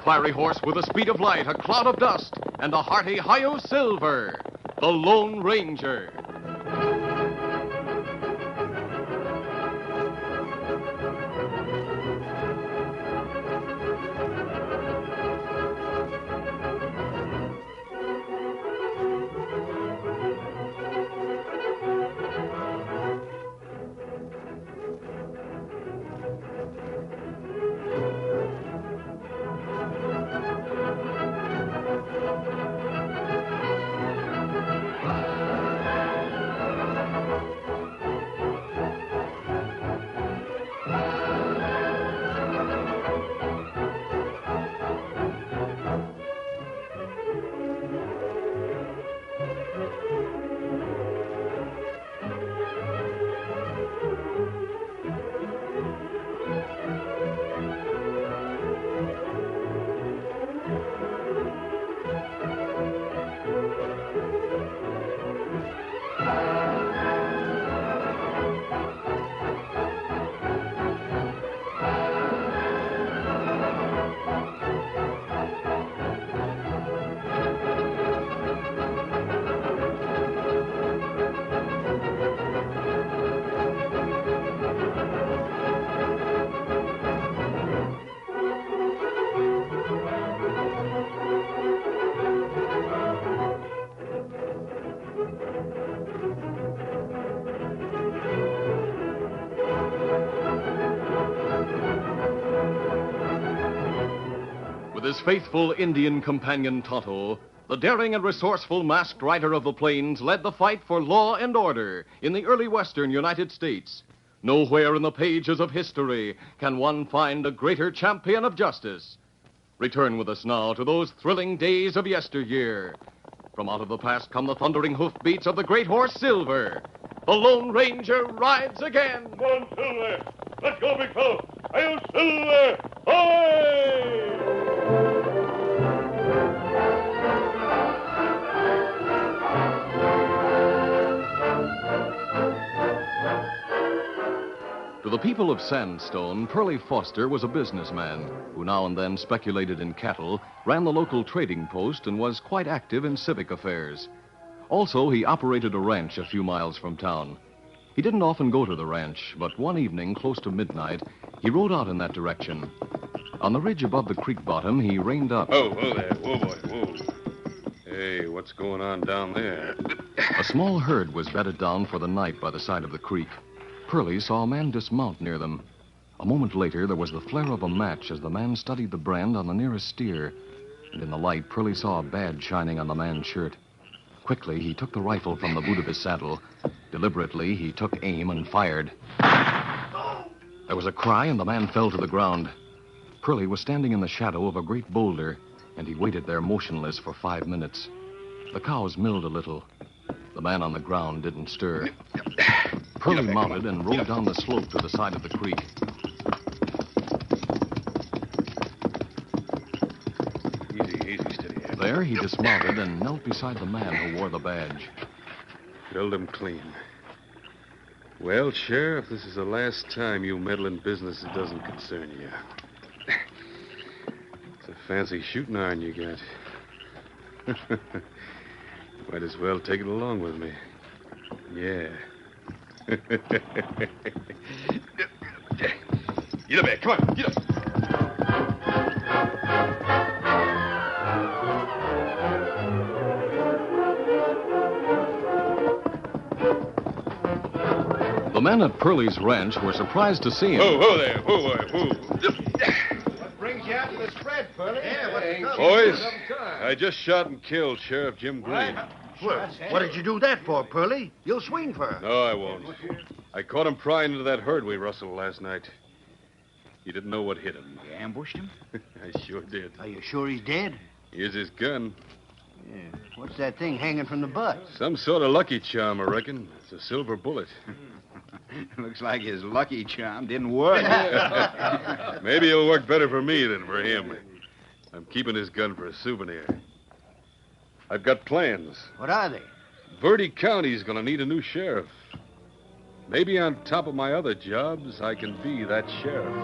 fiery horse with the speed of light, a cloud of dust, and a hearty Hi-Yo Silver, the Lone Ranger. With his faithful Indian companion Tonto, the daring and resourceful masked rider of the plains led the fight for law and order in the early western United States. Nowhere in the pages of history can one find a greater champion of justice. Return with us now to those thrilling days of yesteryear. From out of the past come the thundering hoofbeats of the great horse Silver. The Lone Ranger rides again. Come on, Silver. Let's go, big fellow. Hi-Yo Silver! Away! To the people of Sandstone, Pearlie Foster was a businessman who now and then speculated in cattle, ran the local trading post, and was quite active in civic affairs. Also, he operated a ranch a few miles from town. He didn't often go to the ranch, but one evening, close to midnight, he rode out in that direction. On the ridge above the creek bottom, he reined up. Oh, whoa there. Whoa, boy, whoa. Hey, what's going on down there? A small herd was bedded down for the night by the side of the creek. Pearlie saw a man dismount near them. A moment later, there was the flare of a match as the man studied the brand on the nearest steer. And in the light, Pearlie saw a badge shining on the man's shirt. Quickly, he took the rifle from the boot of his saddle. Deliberately, he took aim and fired. There was a cry, and the man fell to the ground. Pearlie was standing in the shadow of a great boulder, and he waited there motionless for 5 minutes. The cows milled a little. The man on the ground didn't stir. Pearlie mounted and rode down the slope to the side of the creek. Easy, steady. There, he dismounted and knelt beside the man who wore the badge. Killed him clean. Well, Sheriff, this is the last time you meddle in business that doesn't concern you. It's a fancy shooting iron you got. Might as well take it along with me. Yeah. Get up there. Come on. Get up. The men at Pearlie's ranch were surprised to see him. Whoa there. Whoa, boy. Whoa. What brings you out to the spread, Pearlie? Yeah, what's the trouble? Boys, I just shot and killed Sheriff Jim Green. Well, what did you do that for, Pearlie? You'll swing for her. No, I won't. I caught him prying into that herd we rustled last night. He didn't know what hit him. You ambushed him? I sure did. Are you sure he's dead? Here's his gun. Yeah. What's that thing hanging from the butt? Some sort of lucky charm, I reckon. It's a silver bullet. Looks like his lucky charm didn't work. Maybe it'll work better for me than for him. I'm keeping his gun for a souvenir. I've got plans. What are they? Verde County's going to need a new sheriff. Maybe on top of my other jobs, I can be that sheriff.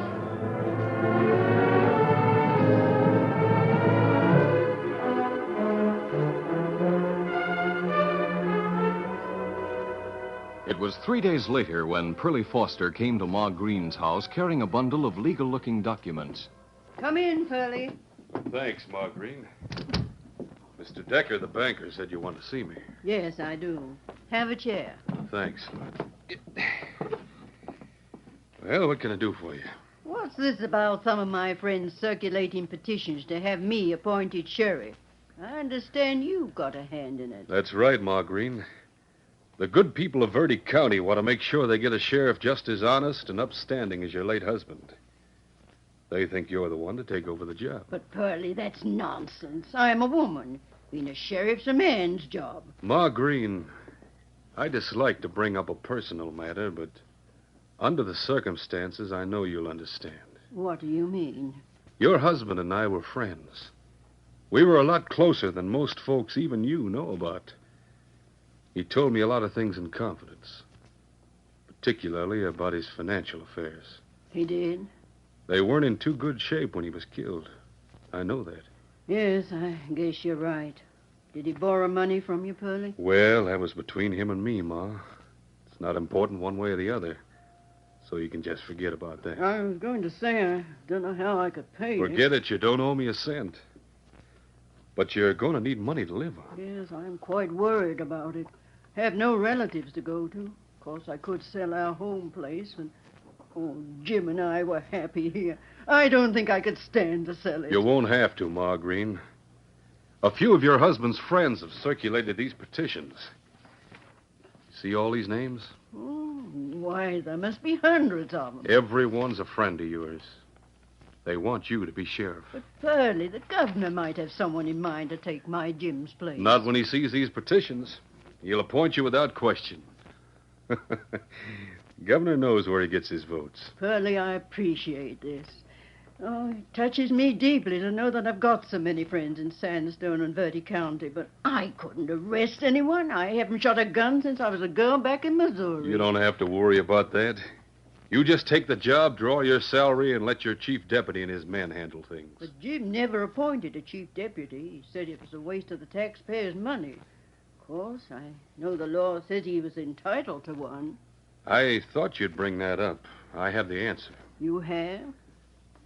was 3 days later when Pearlie Foster came to Ma Green's house carrying a bundle of legal-looking documents. Come in, Pearlie. Thanks, Ma Green. Mr. Decker, the banker, said you want to see me. Yes, I do. Have a chair. Thanks. Well, what can I do for you? What's this about some of my friends circulating petitions to have me appointed sheriff? I understand you've got a hand in it. That's right, Ma Green. The good people of Verde County want to make sure they get a sheriff just as honest and upstanding as your late husband. They think you're the one to take over the job. But, Pearlie, that's nonsense. I'm a woman. Being a sheriff's a man's job. Ma Green, I dislike to bring up a personal matter, but under the circumstances, I know you'll understand. What do you mean? Your husband and I were friends. We were a lot closer than most folks, even you, know about. He told me a lot of things in confidence, particularly about his financial affairs. He did? They weren't in too good shape when he was killed. I know that. Yes, I guess you're right. Did he borrow money from you, Pearlie? Well, that was between him and me, Ma. It's not important one way or the other. So you can just forget about that. I was going to say, I don't know how I could pay you. Forget it. You don't owe me a cent. But you're going to need money to live on. Yes, I'm quite worried about it. Have no relatives to go to. Of course, I could sell our home place, and Jim and I were happy here. I don't think I could stand to sell it. You won't have to, Ma Green. A few of your husband's friends have circulated these petitions. See all these names? Oh, why, there must be hundreds of them. Everyone's a friend of yours. They want you to be sheriff. But, Pearlie, the governor might have someone in mind to take my Jim's place. Not when he sees these petitions. He'll appoint you without question. Governor knows where he gets his votes. Pearlie, I appreciate this. Oh, it touches me deeply to know that I've got so many friends in Sandstone and Verde County, but I couldn't arrest anyone. I haven't shot a gun since I was a girl back in Missouri. You don't have to worry about that. You just take the job, draw your salary, and let your chief deputy and his men handle things. But Jim never appointed a chief deputy. He said it was a waste of the taxpayers' money. Of course, I know the law says he was entitled to one. I thought you'd bring that up. I have the answer. You have?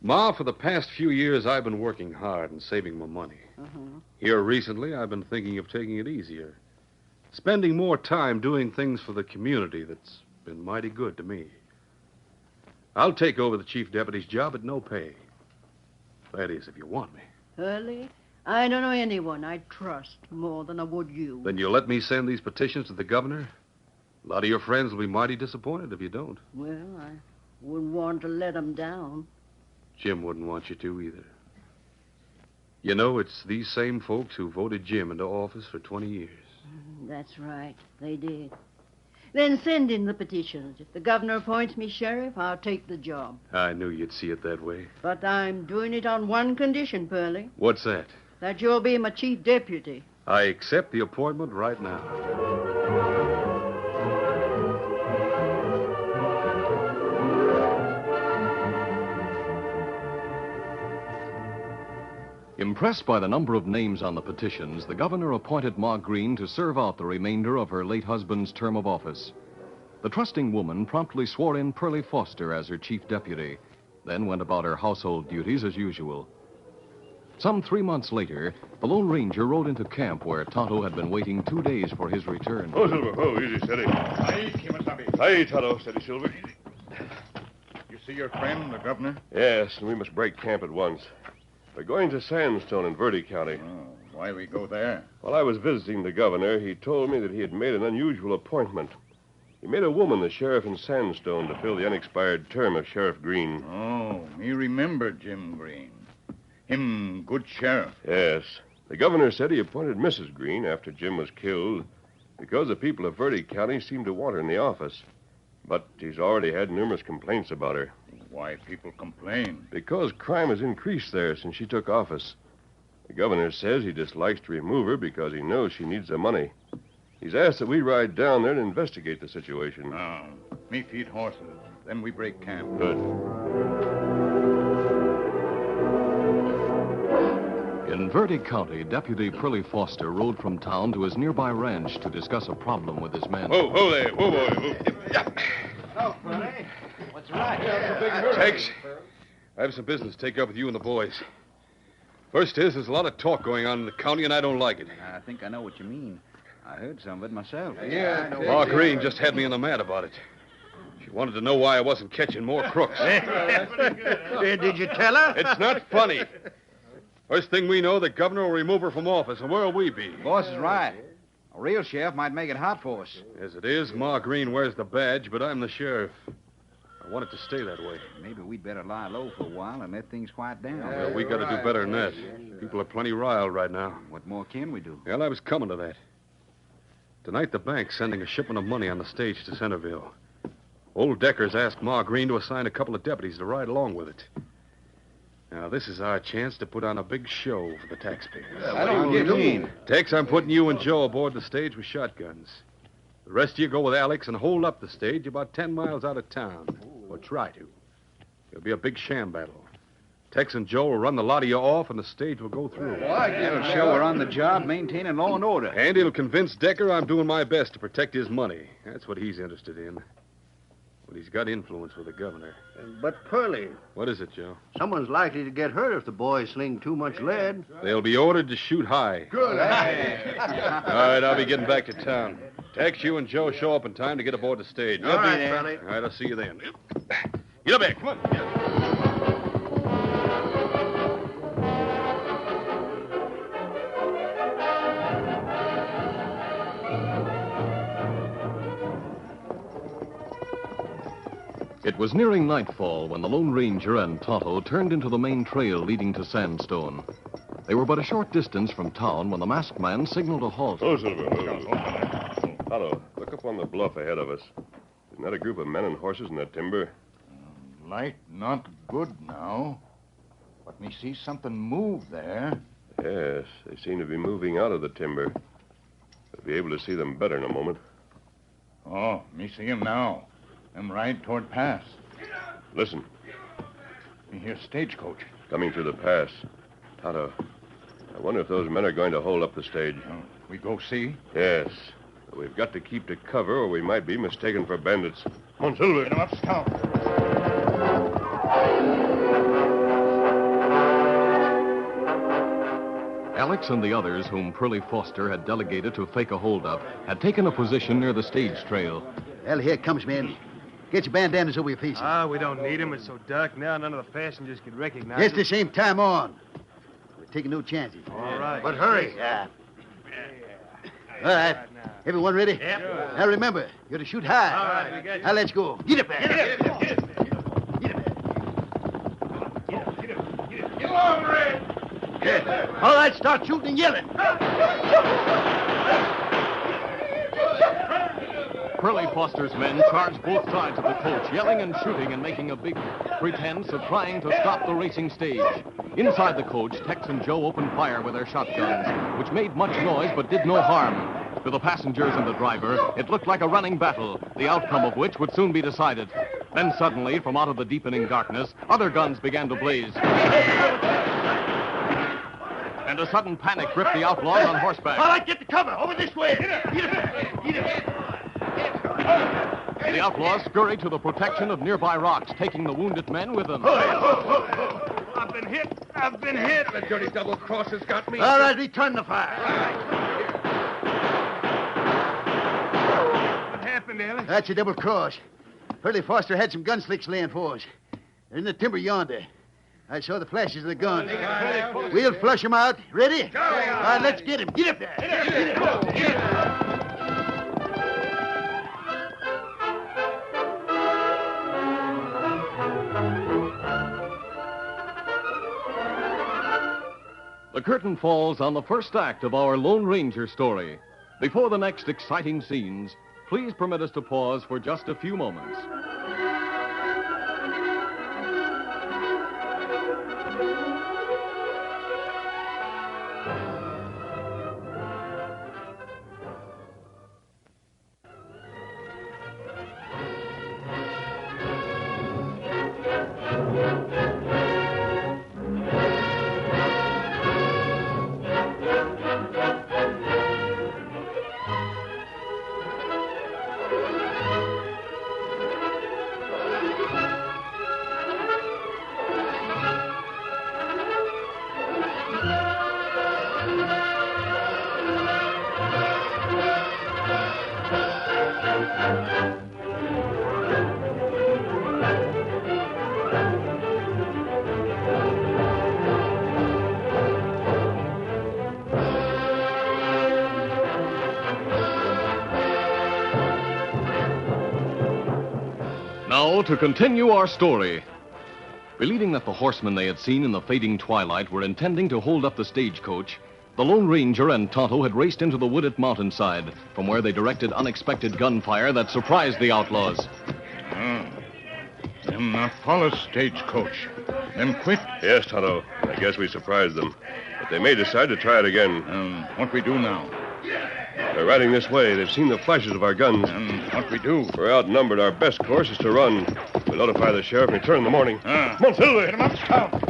Ma, for the past few years, I've been working hard and saving my money. Uh-huh. Here recently, I've been thinking of taking it easier. Spending more time doing things for the community that's been mighty good to me. I'll take over the chief deputy's job at no pay. That is, if you want me. Pearlie, I don't know anyone I'd trust more than I would you. Then you'll let me send these petitions to the governor? A lot of your friends will be mighty disappointed if you don't. Well, I wouldn't want to let them down. Jim wouldn't want you to either. You know, it's these same folks who voted Jim into office for 20 years. That's right. They did. Then send in the petitions. If the governor appoints me sheriff, I'll take the job. I knew you'd see it that way. But I'm doing it on one condition, Pearlie. What's that? That you'll be my chief deputy. I accept the appointment right now. Impressed by the number of names on the petitions, the governor appointed Ma Green to serve out the remainder of her late husband's term of office. The trusting woman promptly swore in Pearlie Foster as her chief deputy, then went about her household duties as usual. Some 3 months later, the Lone Ranger rode into camp where Tonto had been waiting 2 days for his return. Oh, Silver. Oh, easy, steady. Aye, Kimasabi. Aye, Tonto. Steady, Silver. You see your friend, the governor? Yes, and we must break camp at once. We're going to Sandstone in Verde County. Oh, why we go there? While I was visiting the governor, he told me that he had made an unusual appointment. He made a woman the sheriff in Sandstone to fill the unexpired term of Sheriff Green. Oh, me remember Jim Green. Him good sheriff. Yes. The governor said he appointed Mrs. Green after Jim was killed because the people of Verde County seemed to want her in the office. But he's already had numerous complaints about her. Why people complain? Because crime has increased there since she took office. The governor says he dislikes to remove her because he knows she needs the money. He's asked that we ride down there and investigate the situation. Oh, me feed horses. Then we break camp. Good. In Verde County, Deputy Pearlie Foster rode from town to his nearby ranch to discuss a problem with his men. Whoa there. Whoa, boy. Whoa. Oh, Pearlie. What's right? Tex, I have some business to take up with you and the boys. First there's a lot of talk going on in the county, and I don't like it. I think I know what you mean. I heard some of it myself. Ma Green just had me in the mad about it. She wanted to know why I wasn't catching more crooks. Did you tell her? It's not funny. First thing we know, the governor will remove her from office, and where'll we be? The boss is right. A real sheriff might make it hot for us. As it is, Ma Green wears the badge, but I'm the sheriff. I want it to stay that way. Maybe we'd better lie low for a while and let things quiet down. Well, we got to do better than that. People are plenty riled right now. What more can we do? Well, I was coming to that. Tonight, the bank's sending a shipment of money on the stage to Centerville. Old Decker's asked Ma Green to assign a couple of deputies to ride along with it. Now, this is our chance to put on a big show for the taxpayers. I don't get it. Tex, I'm putting you and Joe aboard the stage with shotguns. The rest of you go with Alex and hold up the stage about 10 miles out of town. Or try to. It'll be a big sham battle. Tex and Joe will run the lot of you off, and the stage will go through. It'll show we're on the job maintaining law and order. And it'll convince Decker I'm doing my best to protect his money. That's what he's interested in. But he's got influence with the governor. But, Pearlie, What is it, Joe? someone's likely to get hurt if the boys sling too much lead. They'll be ordered to shoot high. Good. All right, I'll be getting back to town. Tex, you and Joe show up in time to get aboard the stage. All right, Pearlie. All right, I'll see you then. Get up there. Come on. It was nearing nightfall when the Lone Ranger and Tonto turned into the main trail leading to Sandstone. They were but a short distance from town when the masked man signaled a halt. Oh, Silver. Tonto, look up on the bluff ahead of us. Isn't that a group of men and horses in that timber? Light not good now. But me see something move there. Yes, they seem to be moving out of the timber. We'll be able to see them better in a moment. Oh, me see him now. Them ride toward pass. Listen, Me hear stagecoach. coming through the pass. Tonto, I wonder if those men are going to hold up the stage. We go see. Yes. But we've got to keep to cover or we might be mistaken for bandits. Come on, Silver. Get him up, Scout. Alex and the others whom Pearlie Foster had delegated to fake a holdup had taken a position near the stage trail. Well, here it comes, men. Get your bandanas over your faces. We don't need them. It's so dark now, none of the passengers can recognize It's us. the same time on. We're taking no chances. All right. But hurry. Yeah. All right. Everyone ready? Yep. Now remember, you're to shoot high. All right, we got you. Now let's go. Get it back. Get up. Get along, Red. Yeah. All right, start shooting and yelling. Pearlie Foster's men charged both sides of the coach, yelling and shooting and making a big pretense of trying to stop the racing stage. Inside the coach, Tex and Joe opened fire with their shotguns, which made much noise but did no harm. To the passengers and the driver, it looked like a running battle, the outcome of which would soon be decided. Then suddenly, from out of the deepening darkness, other guns began to blaze. And a sudden panic gripped the outlaws on horseback. All right, get the cover. Over this way. Get it. Get it. The outlaws scurried to the protection of nearby rocks, taking the wounded men with them. I've been hit. The dirty double-crossers got me. All right, return the fire. What happened, Alex? That's a double cross. Pearlie Foster had some gun slicks laying for us. They're in the timber yonder. I saw the flashes of the guns. We'll flush them out. Ready? All right, let's get him. Get up there. Get up. The curtain falls on the first act of our Lone Ranger story. Before the next exciting scenes, please permit us to pause for just a few moments. to continue our story. Believing that the horsemen they had seen in the fading twilight were intending to hold up the stagecoach, the Lone Ranger and Tonto had raced into the wooded mountainside, from where they directed unexpected gunfire that surprised the outlaws. Them not follow stagecoach. Them quit. Yes, Tonto. I guess we surprised them. But they may decide to try it again. What we do now? They're riding this way. They've seen the flashes of our guns. And what we do? We're outnumbered. Our best course is to run. We'll notify the sheriff and return in the morning. Come on, Silver. Get him up, Scout.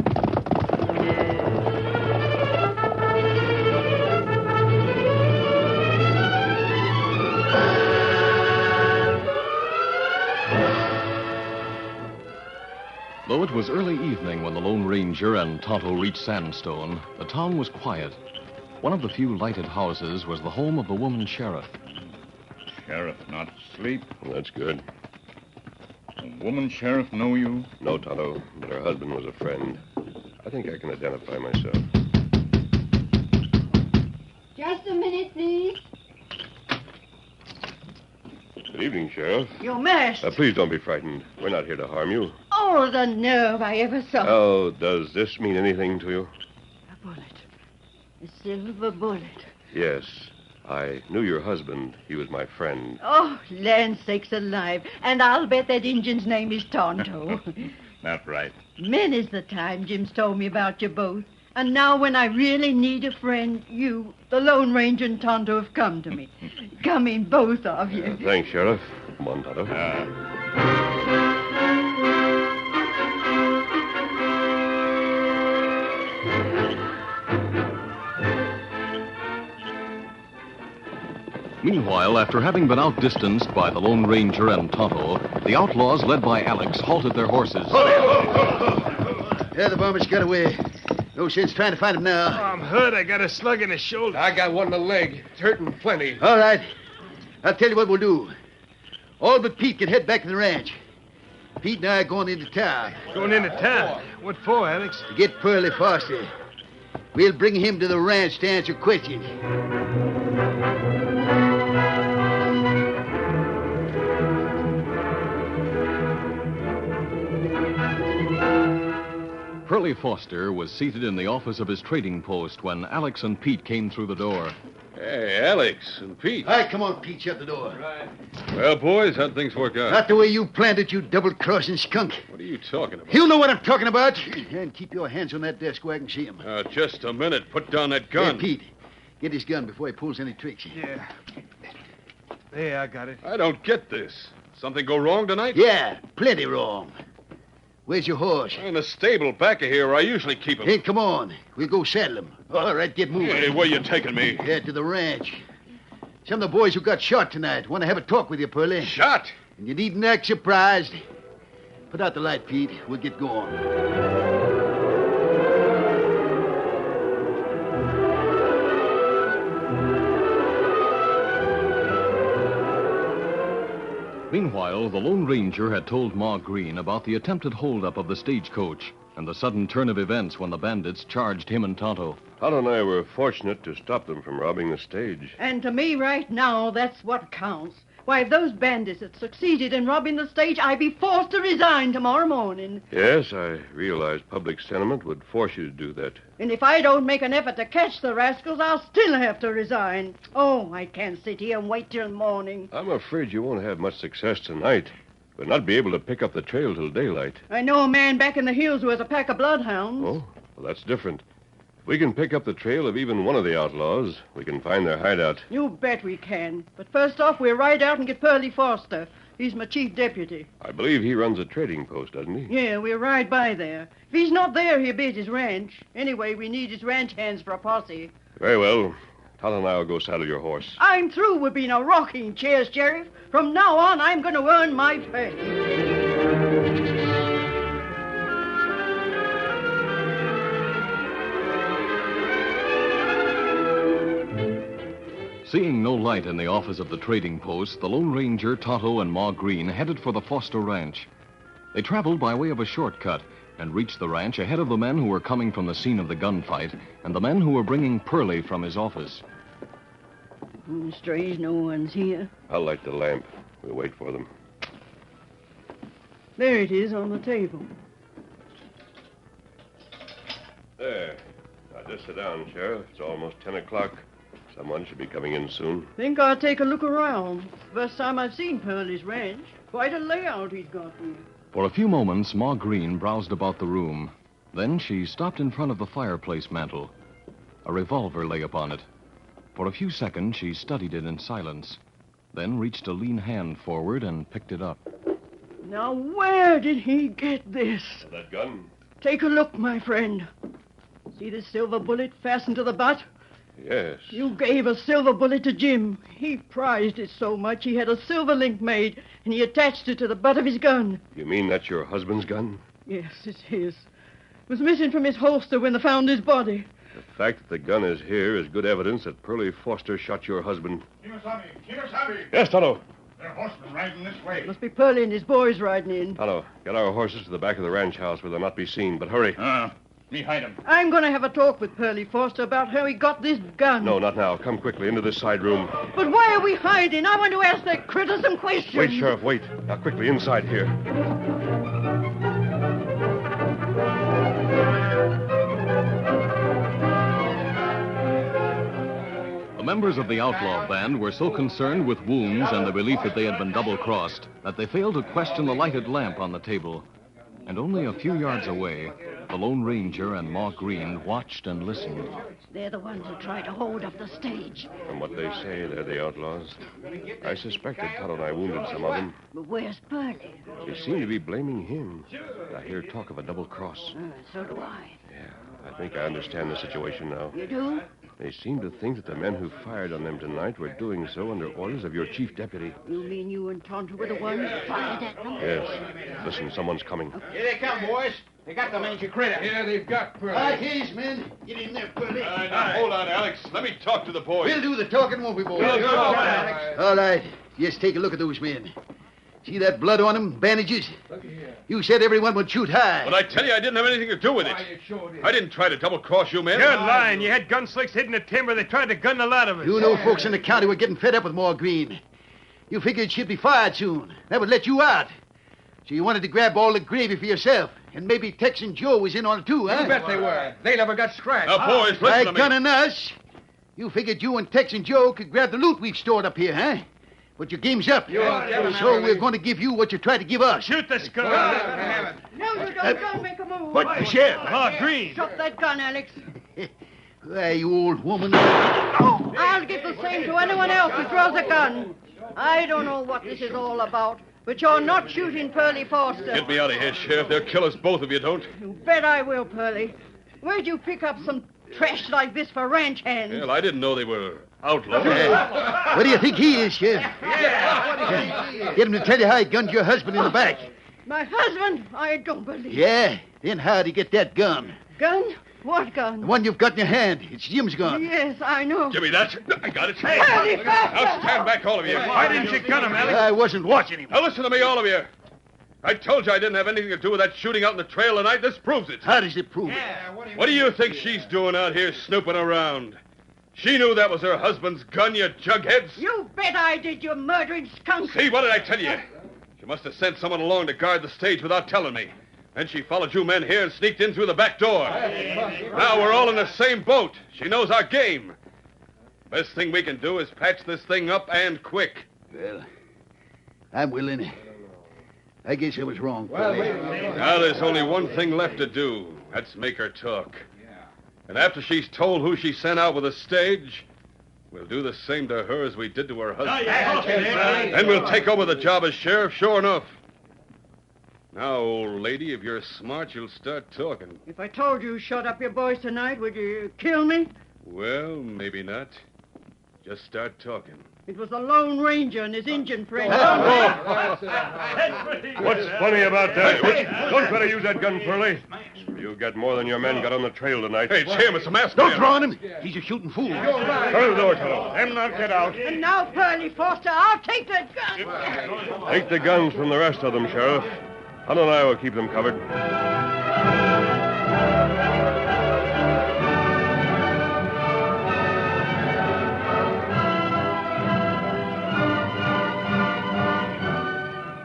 Though it was early evening when the Lone Ranger and Tonto reached Sandstone, the town was quiet. One of the few lighted houses was the home of the woman sheriff. Sheriff not asleep. That's good. The woman sheriff know you? No, Tonto, but her husband was a friend. I think I can identify myself. Just a minute, please. Good evening, Sheriff. You're masked. Please don't be frightened. We're not here to harm you. Oh, the nerve I ever saw. Oh, does this mean anything to you? A bullet. A silver bullet. Yes. I knew your husband. He was my friend. Oh, land sakes alive. And I'll bet that Injun's name is Tonto. That's right. Many's the time Jim's told me about you both. And now when I really need a friend, you, the Lone Ranger and Tonto have come to me. Come in, both of you. Thanks, Sheriff. Come on, Tonto. Meanwhile, after having been outdistanced by the Lone Ranger and Tonto, the outlaws, led by Alex, halted their horses. Yeah, the varmint's got away. No sense trying to find him now. Oh, I'm hurt. I got a slug in the shoulder. I got one in the leg. It's hurting plenty. All right. I'll tell you what we'll do. All but Pete can head back to the ranch. Pete and I are going into town. Going into town? What for, Alex? To get Pearlie Foster. We'll bring him to the ranch to answer questions. Pearlie Foster was seated in the office of his trading post when Alex and Pete came through the door. Hey, Alex and Pete. All right, come on, Pete, shut the door. Right. Well, boys, how'd things work out? Not the way you planned it, you double-crossing skunk. What are you talking about? You know what I'm talking about. And keep your hands on that desk where I can see him. Just a minute. Put down that gun. Hey, Pete, get his gun before he pulls any tricks. Yeah. There, I got it. I don't get this. Something go wrong tonight? Yeah, plenty wrong. Where's your horse? In the stable back of here where I usually keep him. Hey, come on. We'll go saddle him. All right, get moving. Hey, where you taking me? Yeah, to the ranch. Some of the boys who got shot tonight want to have a talk with you, Pearlie. Shot? And you needn't act surprised. Put out the light, Pete. We'll get going. Meanwhile, the Lone Ranger had told Ma Green about the attempted holdup of the stagecoach and the sudden turn of events when the bandits charged him and Tonto. Tonto and I were fortunate to stop them from robbing the stage. And to me right now, that's what counts. Why, if those bandits had succeeded in robbing the stage, I'd be forced to resign tomorrow morning. Yes, I realize public sentiment would force you to do that. And if I don't make an effort to catch the rascals, I'll still have to resign. Oh, I can't sit here and wait till morning. I'm afraid you won't have much success tonight. We'll not be able to pick up the trail till daylight. I know a man back in the hills who has a pack of bloodhounds. Oh, well, that's different. If we can pick up the trail of even one of the outlaws, we can find their hideout. You bet we can. But first off, we'll ride out and get Pearlie Foster. He's my chief deputy. I believe he runs a trading post, doesn't he? Yeah, we'll ride by there. If he's not there, he'll be at his ranch. Anyway, we need his ranch hands for a posse. Very well. Tonto and I will go saddle your horse. I'm through with being a rocking chair, Sheriff. From now on, I'm going to earn my pay. Seeing no light in the office of the trading post, the Lone Ranger, Tonto, and Ma Green headed for the Foster Ranch. They traveled by way of a shortcut and reached the ranch ahead of the men who were coming from the scene of the gunfight and the men who were bringing Pearlie from his office. Strange no one's here. I'll light the lamp. We'll wait for them. There it is on the table. There. Now, just sit down, Sheriff. It's almost 10 o'clock. Someone should be coming in soon. Think I'll take a look around. First time I've seen Pearlie's ranch. Quite a layout he's got here. For a few moments, Ma Green browsed about the room. Then she stopped in front of the fireplace mantel. A revolver lay upon it. For a few seconds, she studied it in silence, then reached a lean hand forward and picked it up. Now, where did he get this? That gun? Take a look, my friend. See this silver bullet fastened to the butt? Yes. You gave a silver bullet to Jim. He prized it so much he had a silver link made, and he attached it to the butt of his gun. You mean that's your husband's gun? Yes, it's his. It was missing from his holster when they found his body. The fact that the gun is here is good evidence that Pearlie Foster shot your husband. Kimasabi! Kimasabi! Yes, Tonto. There are horsemen riding this way. Must be Pearlie and his boys riding in. Tonto, get our horses to the back of the ranch house where they'll not be seen, but hurry. Me hide him. I'm going to have a talk with Pearlie Foster about how he got this gun. No, not now. Come quickly into this side room. But why are we hiding? I want to ask that critter some questions. Wait, Sheriff, wait. Now, quickly, inside here. The members of the outlaw band were so concerned with wounds and the belief that they had been double-crossed that they failed to question the lighted lamp on the table. And only a few yards away, the Lone Ranger and Ma Green watched and listened. They're the ones who tried to hold up the stage. From what they say, they're the outlaws. I suspected Tonto and I wounded some of them. But where's Pearlie? They seem to be blaming him. I hear talk of a double cross. So do I. Yeah, I think I understand the situation now. You do? They seem to think that the men who fired on them tonight were doing so under orders of your chief deputy. You mean you and Tonto were the ones who fired at them? Yes. Listen, someone's coming. Here they come, boys. They got the mangy critter. Yeah, they've got Pearlie. Right, here's men. Get in there, Pearlie. Now, hold on, Alex. Let me talk to the boys. We'll do the talking, won't we, boys? Alex. All right. Just take a look at those men. See that blood on them? Bandages? Look here. You said everyone would shoot high. But I tell you, I didn't have anything to do with it. Why, you sure did. I didn't try to double-cross you, men. You're lying. You had gun slicks hidden in the timber. They tried to gun the lot of us. You know folks in the county were getting fed up with more Green. You figured she'd be fired soon. That would let you out. So you wanted to grab all the gravy for yourself. And maybe Texan Joe was in on it too, huh? You bet they were. They never got scratched. Now, boys, listen By to me. gunning us, you figured you and Texan Joe could grab the loot we've stored up here, huh? But your game's up. So we're going to give you what you tried to give us. Shoot the skunk. No, you don't. Don't make a move. What, Sheriff? Ma Green. Drop that gun, Alex. Why, you old woman. I'll give the same to anyone else who draws a gun. I don't know what this is all about, but you're not shooting Pearlie Foster. Get me out of here, Sheriff. They'll kill us both if you don't. You bet I will, Pearlie. Where'd you pick up some trash like this for ranch hands? Well, I didn't know they were outlaws. What do you think he is, Sheriff? Get him to tell you how he gunned your husband in the back. My husband? I don't believe. Yeah? Then how'd he get that gun? Gun? What gun? The one you've got in your hand. It's Jim's gun. Yes, I know. Give me that. I got it. Pearlie Now Foster! stand back, all of you. Why didn't you gun him, Alex? I wasn't watching him. Now listen to me, all of you. I told you I didn't have anything to do with that shooting out in the trail tonight. This proves it. How does it prove it? What do you think she's doing out here snooping around? She knew that was her husband's gun, you jugheads. You bet I did, you murdering skunk. See, what did I tell you? She must have sent someone along to guard the stage without telling me. Then she followed you men here and sneaked in through the back door. Now we're all in the same boat. She knows our game. Best thing we can do is patch this thing up and quick. Well, I'm willing. I guess I was wrong. Now there's only one thing left to do. That's make her talk. And after she's told who she sent out with the stage, we'll do the same to her as we did to her husband. Then we'll take over the job as sheriff, sure enough. Now, old lady, if you're smart, you'll start talking. If I told you shut up your boys tonight, would you kill me? Well, maybe not. Just start talking. It was the Lone Ranger and his Indian friend. What's funny about that? Don't try to use that gun, Pearlie. You got more than your men got on the trail tonight. Hey, it's him. It's a masked Don't man. draw on him. He's a shooting fool. Cover the door, Tonto. Them not get out. And now, Pearlie Foster, I'll take that gun. Take the guns from the rest of them, Sheriff. Tonto and I will keep them covered.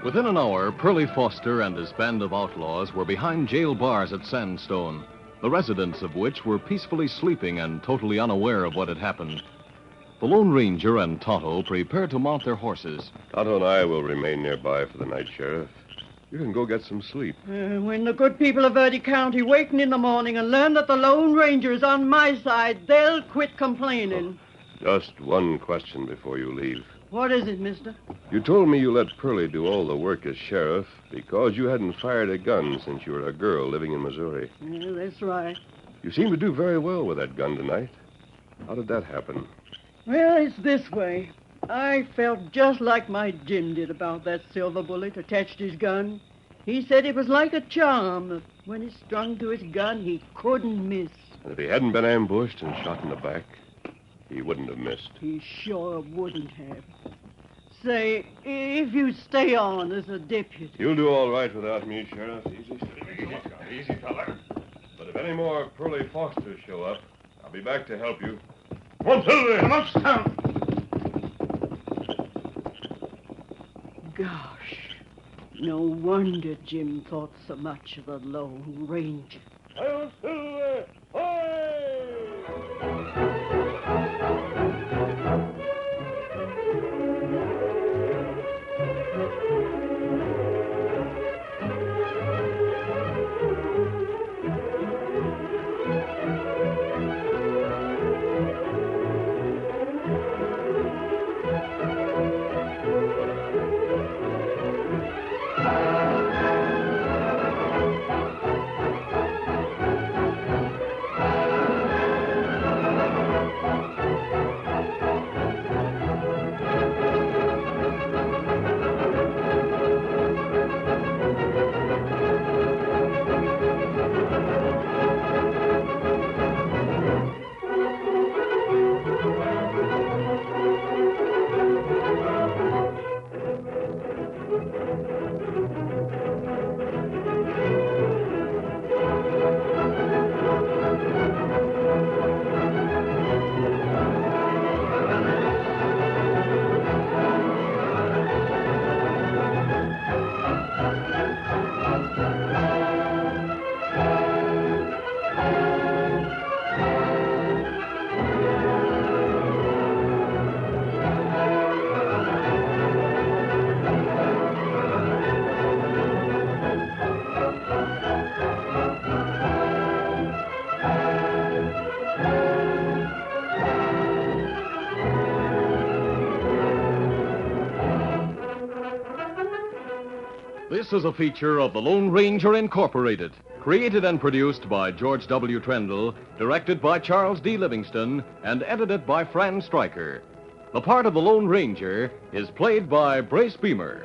With Within an hour, Pearlie Foster and his band of outlaws were behind jail bars at Sandstone, the residents of which were peacefully sleeping and totally unaware of what had happened. The Lone Ranger and Tonto prepared to mount their horses. Tonto and I will remain nearby for the night, Sheriff. You can go get some sleep. When the good people of Verde County waken in the morning and learn that the Lone Ranger is on my side, they'll quit complaining. Just one question before you leave. What is it, mister? You told me you let Pearlie do all the work as sheriff because you hadn't fired a gun since you were a girl living in Missouri. Yeah, that's right. You seem to do very well with that gun tonight. How did that happen? Well, it's this way. I felt just like my Jim did about that silver bullet attached to his gun. He said it was like a charm. That when he strung to his gun, he couldn't miss. And if he hadn't been ambushed and shot in the back, he wouldn't have missed. He sure wouldn't have. Say, if you stay on as a deputy... You'll do all right without me, Sheriff. Easy, fella. But if any more Pearlie Fosters show up, I'll be back to help you. Come on, Silver! Come on, down! Gosh, no wonder Jim thought so much of the Lone Ranger. Hail, Silver! Hoy! This is a feature of the Lone Ranger Incorporated, created and produced by George W. Trendle, directed by Charles D. Livingston, and edited by Fran Stryker. The part of the Lone Ranger is played by Brace Beamer.